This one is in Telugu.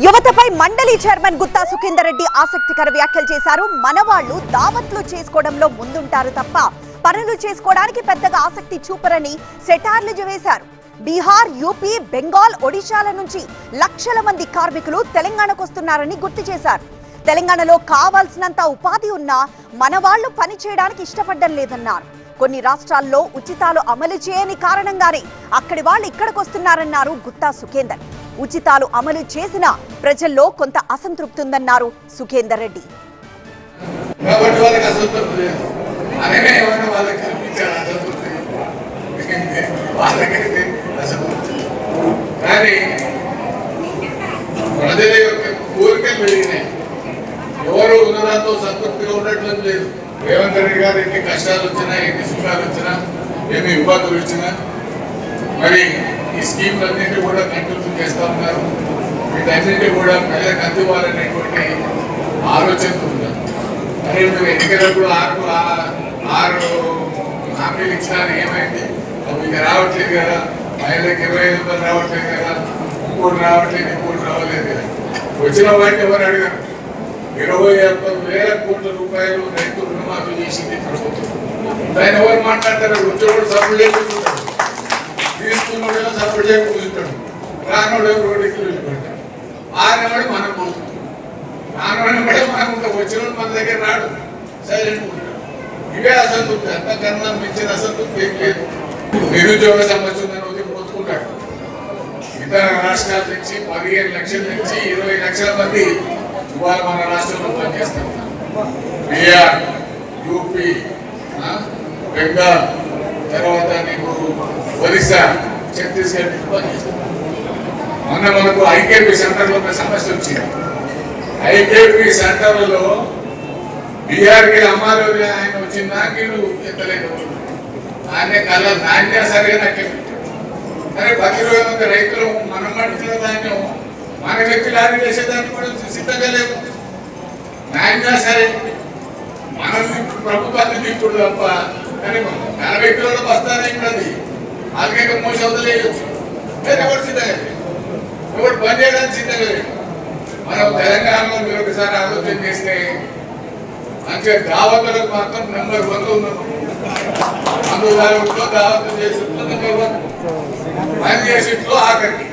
యువతపై మండలి చైర్మన్ గుత్తా సుఖేందర్ రెడ్డి ఆసక్తికర వ్యాఖ్యలు చేశారు. మనవాళ్లు దావత్లు చేసుకోవడంలో ముందుంటారు తప్ప పనులు చేసుకోవడానికి పెద్దగా ఆసక్తి చూపరని సెటార్లు వేశారు. బీహార్, యూపీ, బెంగాల్, ఒడిశాల నుంచి లక్షల మంది కార్మికులు తెలంగాణకు వస్తున్నారని గుర్తు చేశారు. తెలంగాణలో కావాల్సినంత ఉపాధి ఉన్నా మనవాళ్లు పని చేయడానికి ఇష్టపడడం లేదన్నారు. కొన్ని రాష్ట్రాల్లో ఉచితాలు అమలు చేయని కారణంగానే అక్కడి వాళ్ళు ఇక్కడికి వస్తున్నారన్నారు గుత్తా సుఖేందర్. ఉచితాలు అమలు చేసిన ప్రజల్లో కొంత అసంతృప్తి ఉందన్నారు సుఖేందర్ రెడ్డి. ఎవరు ఉన్నదాంతో సంతృప్తిగా ఉండట్లేదు లేదు. రేవంత్ రెడ్డి గారు ఎన్ని కష్టాలు వచ్చినా, ఎన్ని సుఖాలు వచ్చినా, ఎన్ని ఇబ్బందులు వచ్చినా మరి ఈ స్కీమ్లన్నింటినీ కూడా కంటిన్యూ చేస్తూ ఉన్నారు. వీటన్నింటినీ కూడా ప్రజలకు అందివ్వాలనేటువంటి ఆలోచన ఉన్నారు. మరి మీరు ఎన్నికలకు ఆరు హామీలు ఇచ్చినారు, ఏమైంది? మీకు రావట్లేదు కదా, మహిళలకు 25,000 రావట్లేదు కదా, ఇంకోటి రావట్లేదు, ఇంకోటి రావలేదు కదా. వచ్చిన వాటిని ఎవరు అడిగారు? 27,000 కోట్ల రూపాయలు రైతు రుణమాఫీ చేసింది ప్రభుత్వం. దాన్ని ఎవరు మాట్లాడతారు? వచ్చేవాడు సపోర్ట్ చేసుకుంటాడు, తీసుకున్నాడేమో సపోర్ట్ చేయ కూర్చుంటాడు, రానోడేమో రోడ్డుకి వెళ్ళిపోతాడు. ఆనవాడు మనం పోతుంది, ఆనవాడే మనం ఉంటాం. వచ్చినోడు మన దగ్గర రాడు, సైలెంట్ ఉంటాడు. ఇవే అసంతృప్తి, అంతకన్నా మించిన అసంతృప్తి ఏం లేదు. నిరుద్యోగ సమస్య ఉందని పోతుకుంటాడు. ఇతర రాష్ట్రాల నుంచి 15 లక్షల నుంచి 20 లక్షల మంది ఇవాళ మన రాష్ట్రంలో పనిచేస్తాం. బీహార్, యూపీ, బెంగాల్, తర్వాత నీకు ఒరిస్సా, ఛత్తీస్గఢ్ నుంచి పనిచేస్తాం. మొన్న మనకు ఐకేపీ సెంటర్లో ఒక సమస్య వచ్చింది. ఐకేపీ సెంటర్లో బీహార్కి అమ్మారు ఆయన వచ్చిన నాకేను ఎత్తలేదు. నాణ్య కళ నాణ్య సరైన అరే 10 మంది రైతులు మనం పండించిన ధాన్యం మన వ్యక్తి లారీ చేసేదాన్ని కూడా సిద్ధంగా లేవు. నాయన సరే మనం ప్రభుత్వాన్ని దిక్కుడు తప్ప కానీ 40 కిలోల బస్తానే అది అలాగే మోసం వదిలేయచ్చు. ఎవరు సిద్ధంగా లేదు, ఎవరు పని చేయడానికి సిద్ధంగా లేదు. మనం తెలంగాణలో మీరు ఒకసారి ఆలోచన చేస్తే మంచిగా దావతులకు మాత్రం నెంబర్ 1 ఉన్నాం. అందులో దావతులు చేసి నెంబర్ 1 పని చేసేట్లో ఆఖరికి